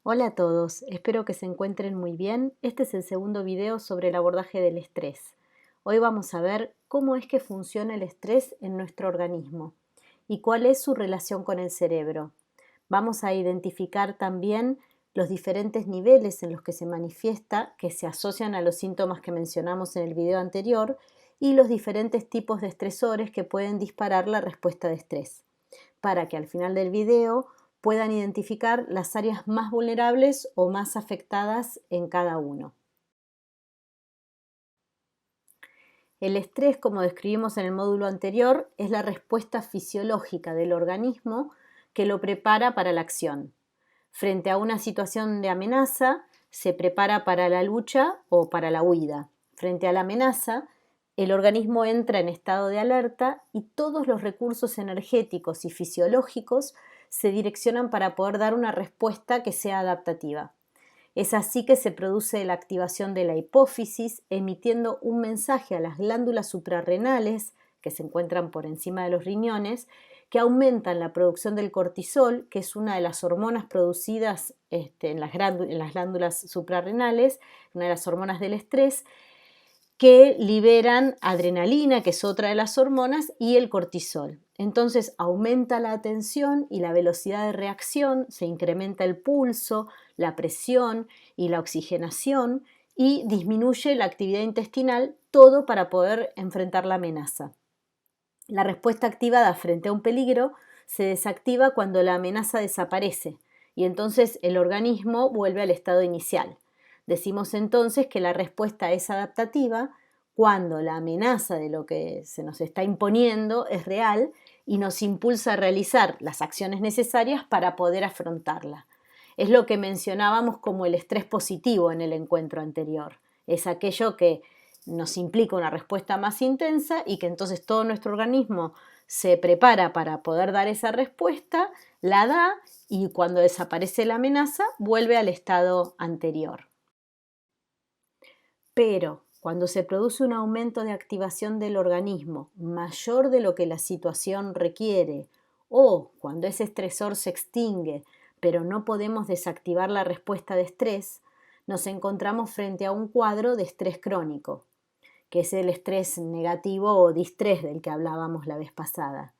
Hola a todos, espero que se encuentren muy bien. Este es el segundo video sobre el abordaje del estrés. Hoy vamos a ver cómo es que funciona el estrés en nuestro organismo y cuál es su relación con el cerebro. Vamos a identificar también los diferentes niveles en los que se manifiesta, que se asocian a los síntomas que mencionamos en el video anterior, y los diferentes tipos de estresores que pueden disparar la respuesta de estrés, para que al final del video puedan identificar las áreas más vulnerables o más afectadas en cada uno. El estrés, como describimos en el módulo anterior, es la respuesta fisiológica del organismo que lo prepara para la acción. Frente a una situación de amenaza, se prepara para la lucha o para la huida. Frente a la amenaza, el organismo entra en estado de alerta y todos los recursos energéticos y fisiológicos se direccionan para poder dar una respuesta que sea adaptativa. Es así que se produce la activación de la hipófisis, emitiendo un mensaje a las glándulas suprarrenales, que se encuentran por encima de los riñones, que aumentan la producción del cortisol, que es una de las hormonas producidas en las glándulas suprarrenales, una de las hormonas del estrés, que liberan adrenalina, que es otra de las hormonas, y el cortisol. Entonces aumenta la tensión y la velocidad de reacción, se incrementa el pulso, la presión y la oxigenación y disminuye la actividad intestinal, todo para poder enfrentar la amenaza. La respuesta activada frente a un peligro se desactiva cuando la amenaza desaparece y entonces el organismo vuelve al estado inicial. Decimos entonces que la respuesta es adaptativa cuando la amenaza de lo que se nos está imponiendo es real y nos impulsa a realizar las acciones necesarias para poder afrontarla. Es lo que mencionábamos como el estrés positivo en el encuentro anterior. Es aquello que nos implica una respuesta más intensa y que entonces todo nuestro organismo se prepara para poder dar esa respuesta, la da y cuando desaparece la amenaza vuelve al estado anterior. Pero cuando se produce un aumento de activación del organismo mayor de lo que la situación requiere o cuando ese estresor se extingue pero no podemos desactivar la respuesta de estrés, nos encontramos frente a un cuadro de estrés crónico, que es el estrés negativo o distrés del que hablábamos la vez pasada.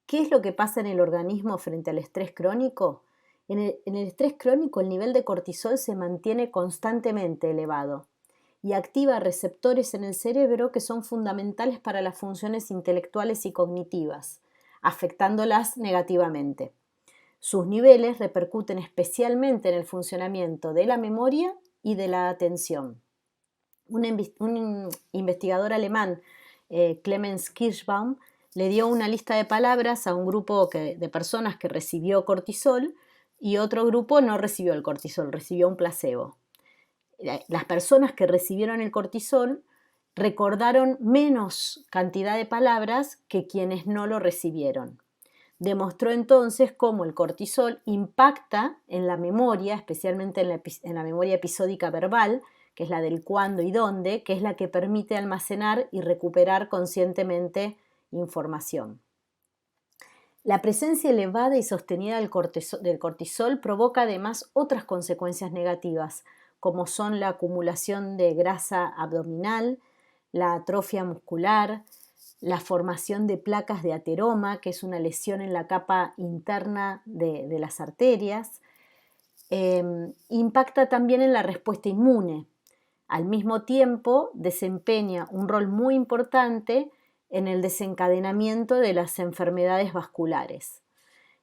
¿Qué es lo que pasa en el organismo frente al estrés crónico? En el estrés crónico el nivel de cortisol se mantiene constantemente elevado y activa receptores en el cerebro que son fundamentales para las funciones intelectuales y cognitivas, afectándolas negativamente. Sus niveles repercuten especialmente en el funcionamiento de la memoria y de la atención. Un investigador alemán, Clemens Kirschbaum, le dio una lista de palabras a un grupo de personas que recibió cortisol y otro grupo no recibió el cortisol, recibió un placebo. Las personas que recibieron el cortisol recordaron menos cantidad de palabras que quienes no lo recibieron. Demostró entonces cómo el cortisol impacta en la memoria, especialmente en la memoria episódica verbal, que es la del cuándo y dónde, que es la que permite almacenar y recuperar conscientemente información. La presencia elevada y sostenida del cortisol provoca además otras consecuencias negativas, como son la acumulación de grasa abdominal, la atrofia muscular, la formación de placas de ateroma, que es una lesión en la capa interna de las arterias. Impacta también en la respuesta inmune. Al mismo tiempo, desempeña un rol muy importante en el desencadenamiento de las enfermedades vasculares.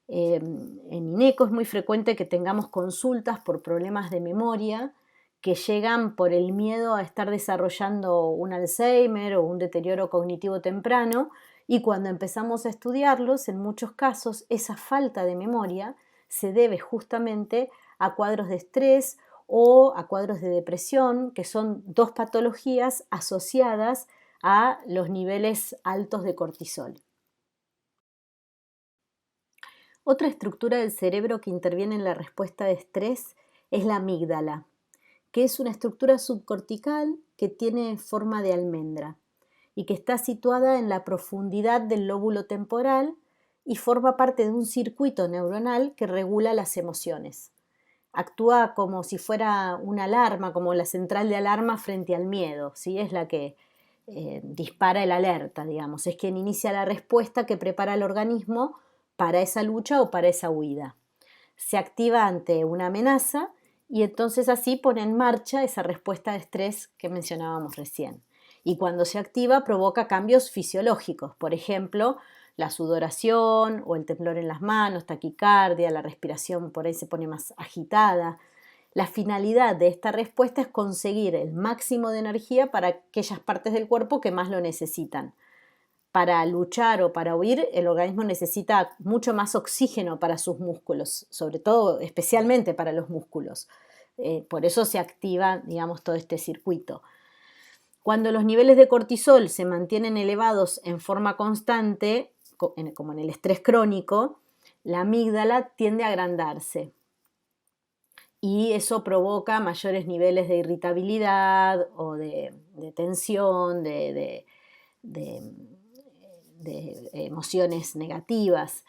En INECO es muy frecuente que tengamos consultas por problemas de memoria que llegan por el miedo a estar desarrollando un Alzheimer o un deterioro cognitivo temprano, y cuando empezamos a estudiarlos, en muchos casos esa falta de memoria se debe justamente a cuadros de estrés o a cuadros de depresión, que son dos patologías asociadas a los niveles altos de cortisol. Otra estructura del cerebro que interviene en la respuesta de estrés es la amígdala, que es una estructura subcortical que tiene forma de almendra y que está situada en la profundidad del lóbulo temporal y forma parte de un circuito neuronal que regula las emociones. actúa como si fuera una alarma, como la central de alarma frente al miedo, ¿sí? Es la que dispara el alerta, digamos, es quien inicia la respuesta que prepara el organismo para esa lucha o para esa huida. Se activa ante una amenaza y entonces así pone en marcha esa respuesta de estrés que mencionábamos recién. Y cuando se activa provoca cambios fisiológicos, por ejemplo, la sudoración o el temblor en las manos, taquicardia, la respiración por ahí se pone más agitada. La finalidad de esta respuesta es conseguir el máximo de energía para aquellas partes del cuerpo que más lo necesitan. Para luchar o para huir, el organismo necesita mucho más oxígeno para sus músculos, sobre todo, especialmente para los músculos. Por eso se activa, digamos, todo este circuito. Cuando los niveles de cortisol se mantienen elevados en forma constante, como en el estrés crónico, la amígdala tiende a agrandarse y eso provoca mayores niveles de irritabilidad o de tensión, de emociones negativas.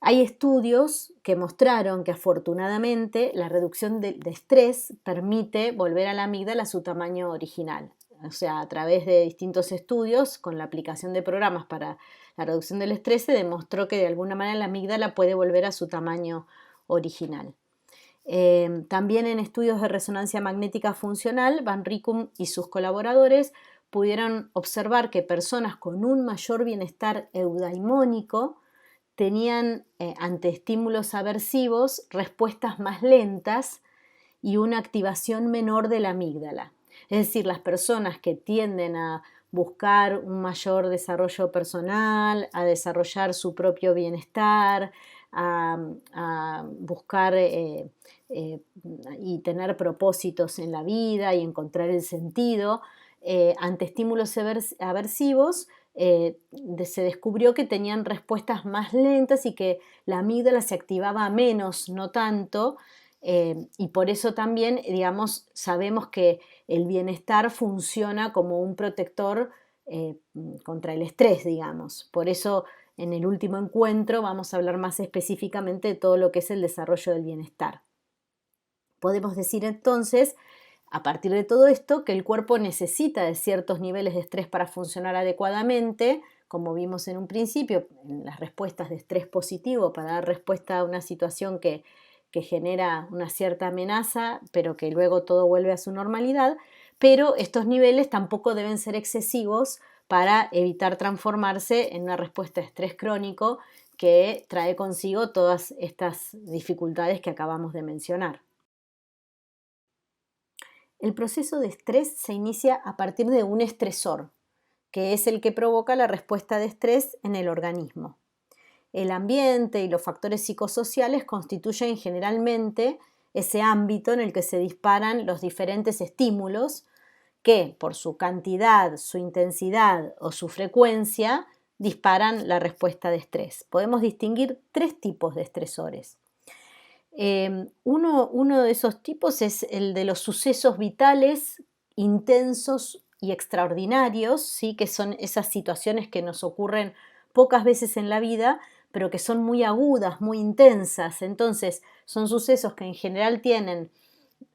Hay estudios que mostraron que afortunadamente la reducción de estrés permite volver a la amígdala a su tamaño original. O sea, a través de distintos estudios, con la aplicación de programas para la reducción del estrés, se demostró que de alguna manera la amígdala puede volver a su tamaño original. También en estudios de resonancia magnética funcional, Van Ricum y sus colaboradores pudieron observar que personas con un mayor bienestar eudaimónico tenían ante estímulos aversivos respuestas más lentas y una activación menor de la amígdala. Es decir, las personas que tienden a buscar un mayor desarrollo personal, a desarrollar su propio bienestar, a buscar y tener propósitos en la vida y encontrar el sentido, ante estímulos aversivos, se descubrió que tenían respuestas más lentas y que la amígdala se activaba menos, no tanto, y por eso también, digamos, sabemos que el bienestar funciona como un protector contra el estrés, digamos. Por eso en el último encuentro vamos a hablar más específicamente de todo lo que es el desarrollo del bienestar. Podemos decir entonces, a partir de todo esto, que el cuerpo necesita de ciertos niveles de estrés para funcionar adecuadamente, como vimos en un principio, en las respuestas de estrés positivo, para dar respuesta a una situación que genera una cierta amenaza, pero que luego todo vuelve a su normalidad, pero estos niveles tampoco deben ser excesivos para evitar transformarse en una respuesta de estrés crónico que trae consigo todas estas dificultades que acabamos de mencionar. El proceso de estrés se inicia a partir de un estresor, que es el que provoca la respuesta de estrés en el organismo. El ambiente y los factores psicosociales constituyen generalmente ese ámbito en el que se disparan los diferentes estímulos que, por su cantidad, su intensidad o su frecuencia, disparan la respuesta de estrés. Podemos distinguir tres tipos de estresores. Uno de esos tipos es el de los sucesos vitales intensos y extraordinarios, ¿sí? Que son esas situaciones que nos ocurren pocas veces en la vida, pero que son muy agudas, muy intensas. Entonces, son sucesos que en general tienen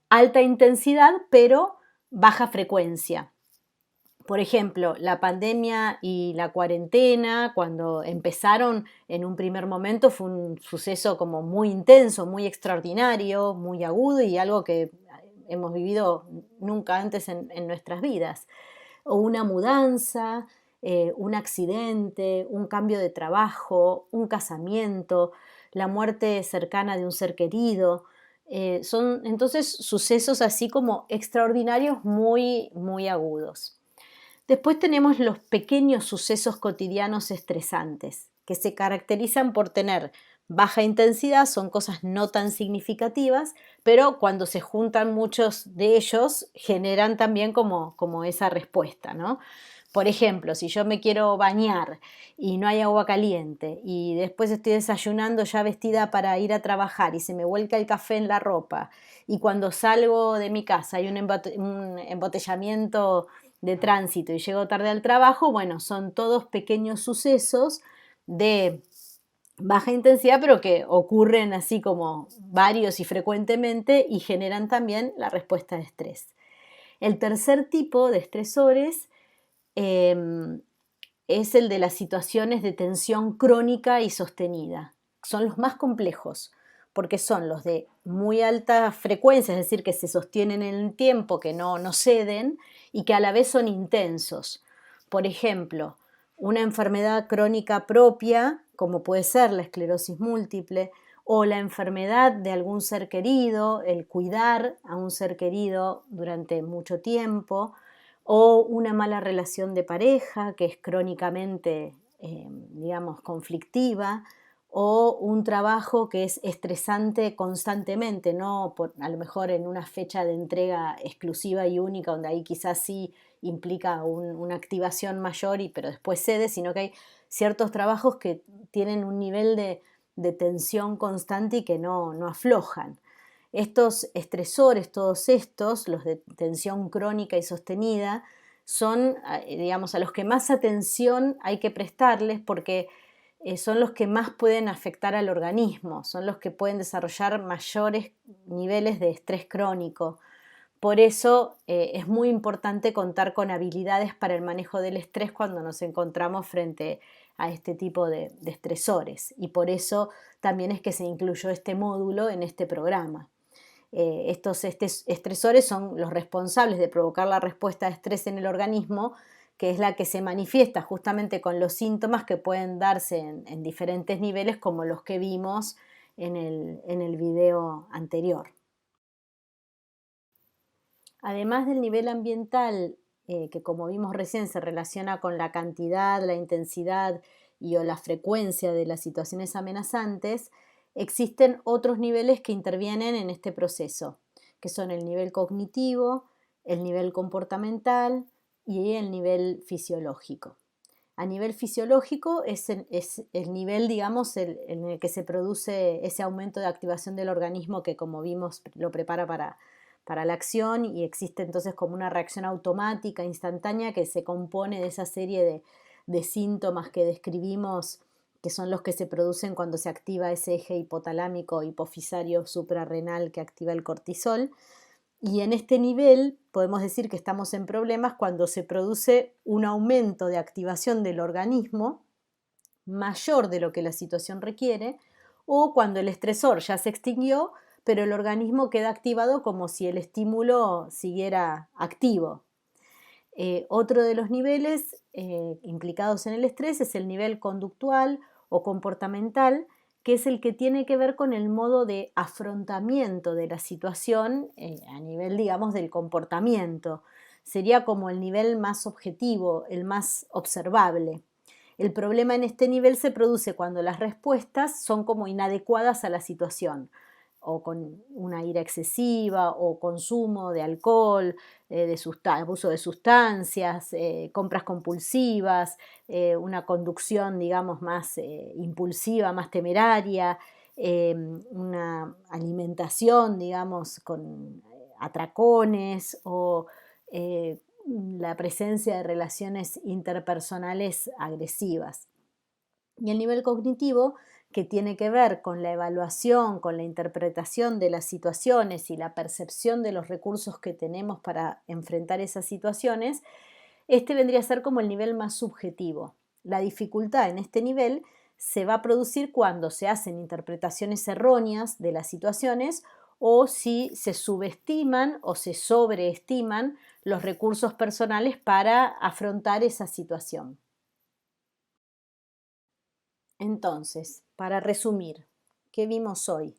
alta intensidad, pero baja frecuencia. Por ejemplo, la pandemia y la cuarentena, cuando empezaron en un primer momento, fue un suceso como muy intenso, muy extraordinario, muy agudo y algo que hemos vivido nunca antes en nuestras vidas. O una mudanza, un accidente, un cambio de trabajo, un casamiento, la muerte cercana de un ser querido. Son entonces sucesos así como extraordinarios, muy, muy agudos. Después tenemos los pequeños sucesos cotidianos estresantes, que se caracterizan por tener baja intensidad, son cosas no tan significativas, pero cuando se juntan muchos de ellos generan también como esa respuesta, ¿no? Por ejemplo, si yo me quiero bañar y no hay agua caliente y después estoy desayunando ya vestida para ir a trabajar y se me vuelca el café en la ropa y cuando salgo de mi casa hay un embotellamiento de tránsito y llego tarde al trabajo, bueno, son todos pequeños sucesos de baja intensidad, pero que ocurren así como varios y frecuentemente y generan también la respuesta de estrés. El tercer tipo de estresores es el de las situaciones de tensión crónica y sostenida. Son los más complejos, porque son los de muy alta frecuencia, es decir, que se sostienen en el tiempo, que no ceden y que a la vez son intensos. Por ejemplo, una enfermedad crónica propia, como puede ser la esclerosis múltiple, o la enfermedad de algún ser querido, el cuidar a un ser querido durante mucho tiempo, o una mala relación de pareja que es crónicamente, digamos, conflictiva, o un trabajo que es estresante constantemente, no a lo mejor en una fecha de entrega exclusiva y única, donde ahí quizás sí implica una activación mayor, pero después cede, sino que hay ciertos trabajos que tienen un nivel de tensión constante y que no aflojan. Estos estresores, todos estos, los de tensión crónica y sostenida, son, digamos, a los que más atención hay que prestarles porque son los que más pueden afectar al organismo, son los que pueden desarrollar mayores niveles de estrés crónico. Por eso es muy importante contar con habilidades para el manejo del estrés cuando nos encontramos frente a este tipo de estresores. Y por eso también es que se incluyó este módulo en este programa. Estos estresores son los responsables de provocar la respuesta de estrés en el organismo, que es la que se manifiesta justamente con los síntomas que pueden darse en diferentes niveles, como los que vimos en el video anterior. Además del nivel ambiental, que como vimos recién se relaciona con la cantidad, la intensidad o la frecuencia de las situaciones amenazantes, existen otros niveles que intervienen en este proceso, que son el nivel cognitivo, el nivel comportamental y el nivel fisiológico. A nivel fisiológico es el nivel, digamos, en el que se produce ese aumento de activación del organismo que, como vimos, lo prepara para la acción, y existe entonces como una reacción automática, instantánea, que se compone de esa serie de síntomas que describimos, que son los que se producen cuando se activa ese eje hipotalámico hipofisario suprarrenal que activa el cortisol. Y en este nivel podemos decir que estamos en problemas cuando se produce un aumento de activación del organismo mayor de lo que la situación requiere, o cuando el estresor ya se extinguió, pero el organismo queda activado como si el estímulo siguiera activo. Otro de los niveles implicados en el estrés es el nivel conductual o comportamental, que es el que tiene que ver con el modo de afrontamiento de la situación a nivel, digamos, del comportamiento. Sería como el nivel más objetivo, el más observable. El problema en este nivel se produce cuando las respuestas son como inadecuadas a la situación, o con una ira excesiva, o consumo de alcohol, abuso de sustancias, compras compulsivas, una conducción, digamos, más impulsiva, más temeraria, una alimentación, digamos, con atracones, o eh, la presencia de relaciones interpersonales agresivas. Y el nivel cognitivo, que tiene que ver con la evaluación, con la interpretación de las situaciones y la percepción de los recursos que tenemos para enfrentar esas situaciones, este vendría a ser como el nivel más subjetivo. La dificultad en este nivel se va a producir cuando se hacen interpretaciones erróneas de las situaciones, o si se subestiman o se sobreestiman los recursos personales para afrontar esa situación. Entonces, para resumir, ¿qué vimos hoy?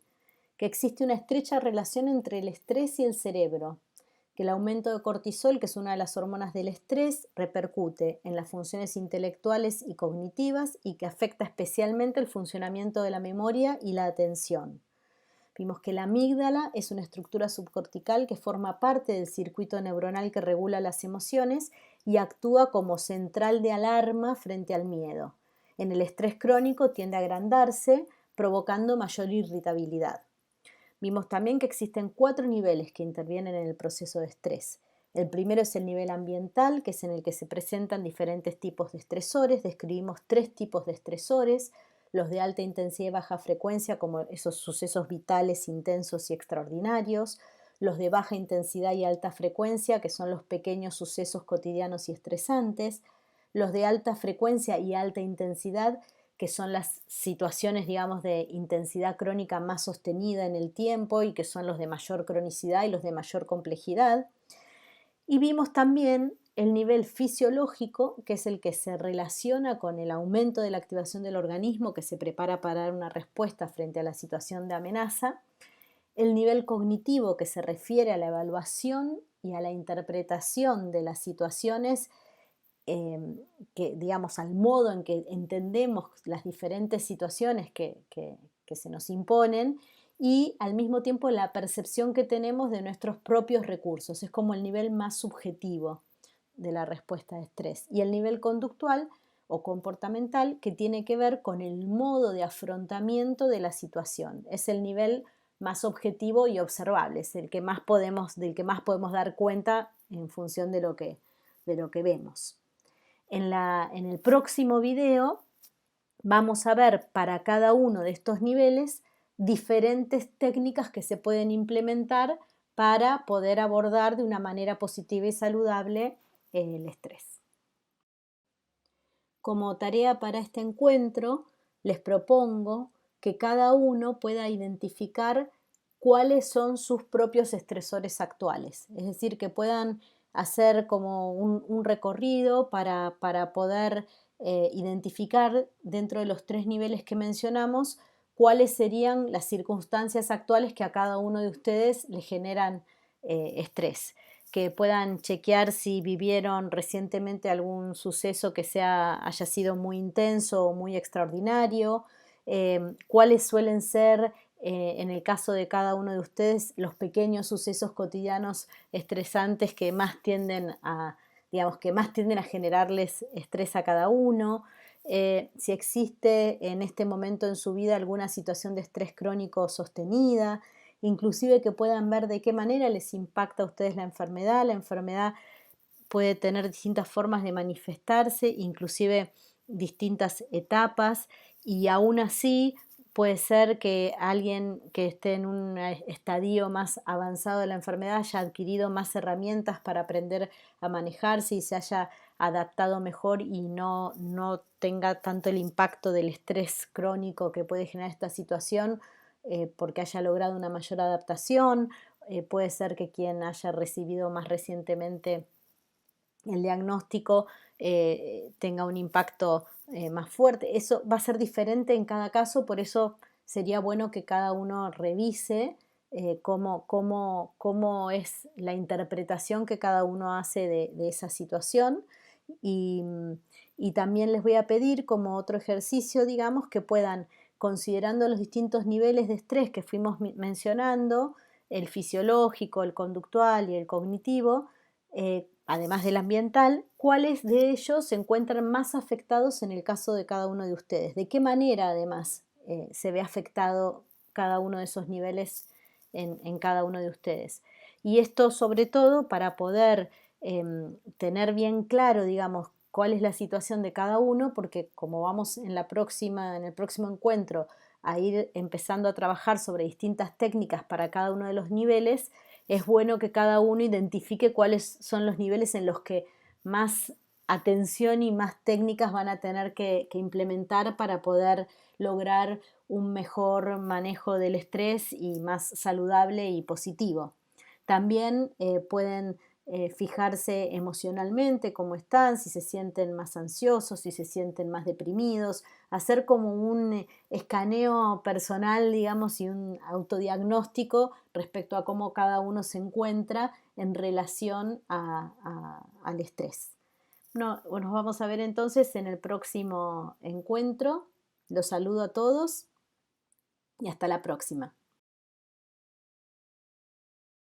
Que existe una estrecha relación entre el estrés y el cerebro, que el aumento de cortisol, que es una de las hormonas del estrés, repercute en las funciones intelectuales y cognitivas, y que afecta especialmente el funcionamiento de la memoria y la atención. Vimos que la amígdala es una estructura subcortical que forma parte del circuito neuronal que regula las emociones y actúa como central de alarma frente al miedo. En el estrés crónico tiende a agrandarse, provocando mayor irritabilidad. Vimos también que existen 4 niveles que intervienen en el proceso de estrés. El primero es el nivel ambiental, que es en el que se presentan diferentes tipos de estresores. Describimos 3 tipos de estresores: los de alta intensidad y baja frecuencia, como esos sucesos vitales intensos y extraordinarios, los de baja intensidad y alta frecuencia, que son los pequeños sucesos cotidianos y estresantes, los de alta frecuencia y alta intensidad, que son las situaciones, digamos, de intensidad crónica más sostenida en el tiempo y que son los de mayor cronicidad y los de mayor complejidad. Y vimos también el nivel fisiológico, que es el que se relaciona con el aumento de la activación del organismo, que se prepara para dar una respuesta frente a la situación de amenaza, el nivel cognitivo, que se refiere a la evaluación y a la interpretación de las situaciones, que, digamos, al modo en que entendemos las diferentes situaciones que se nos imponen, y al mismo tiempo la percepción que tenemos de nuestros propios recursos. Es como el nivel más subjetivo de la respuesta de estrés. Y el nivel conductual o comportamental, que tiene que ver con el modo de afrontamiento de la situación. Es el nivel más objetivo y observable, es el que más del que más podemos dar cuenta en función de lo que vemos. En el próximo video vamos a ver para cada uno de estos niveles diferentes técnicas que se pueden implementar para poder abordar de una manera positiva y saludable el estrés. Como tarea para este encuentro, les propongo que cada uno pueda identificar cuáles son sus propios estresores actuales, es decir, que puedan hacer como un recorrido para poder identificar dentro de los 3 niveles que mencionamos cuáles serían las circunstancias actuales que a cada uno de ustedes le generan estrés, que puedan chequear si vivieron recientemente algún suceso que haya sido muy intenso o muy extraordinario, cuáles suelen ser, en el caso de cada uno de ustedes, los pequeños sucesos cotidianos estresantes que más tienden a, digamos, que más tienden a generarles estrés a cada uno, si existe en este momento en su vida alguna situación de estrés crónico sostenida, inclusive que puedan ver de qué manera les impacta a ustedes la enfermedad. La enfermedad puede tener distintas formas de manifestarse, inclusive distintas etapas, y aún así puede ser que alguien que esté en un estadio más avanzado de la enfermedad haya adquirido más herramientas para aprender a manejarse y se haya adaptado mejor y no tenga tanto el impacto del estrés crónico que puede generar esta situación, porque haya logrado una mayor adaptación. Puede ser que quien haya recibido más recientemente el diagnóstico tenga un impacto más fuerte. Eso va a ser diferente en cada caso, por eso sería bueno que cada uno revise cómo es la interpretación que cada uno hace de esa situación. Y, y también les voy a pedir como otro ejercicio, digamos, que puedan, considerando los distintos niveles de estrés que fuimos mencionando, el fisiológico, el conductual y el cognitivo, además del ambiental, cuáles de ellos se encuentran más afectados en el caso de cada uno de ustedes. ¿De qué manera, además, se ve afectado cada uno de esos niveles en cada uno de ustedes? Y esto, sobre todo, para poder tener bien claro, digamos, cuál es la situación de cada uno, porque como vamos en el próximo encuentro a ir empezando a trabajar sobre distintas técnicas para cada uno de los niveles, es bueno que cada uno identifique cuáles son los niveles en los que más atención y más técnicas van a tener que implementar para poder lograr un mejor manejo del estrés y más saludable y positivo. También pueden fijarse emocionalmente cómo están, si se sienten más ansiosos, si se sienten más deprimidos, hacer como un escaneo personal, digamos, y un autodiagnóstico respecto a cómo cada uno se encuentra en relación al estrés. No, nos vamos a ver entonces en el próximo encuentro. Los saludo a todos y hasta la próxima.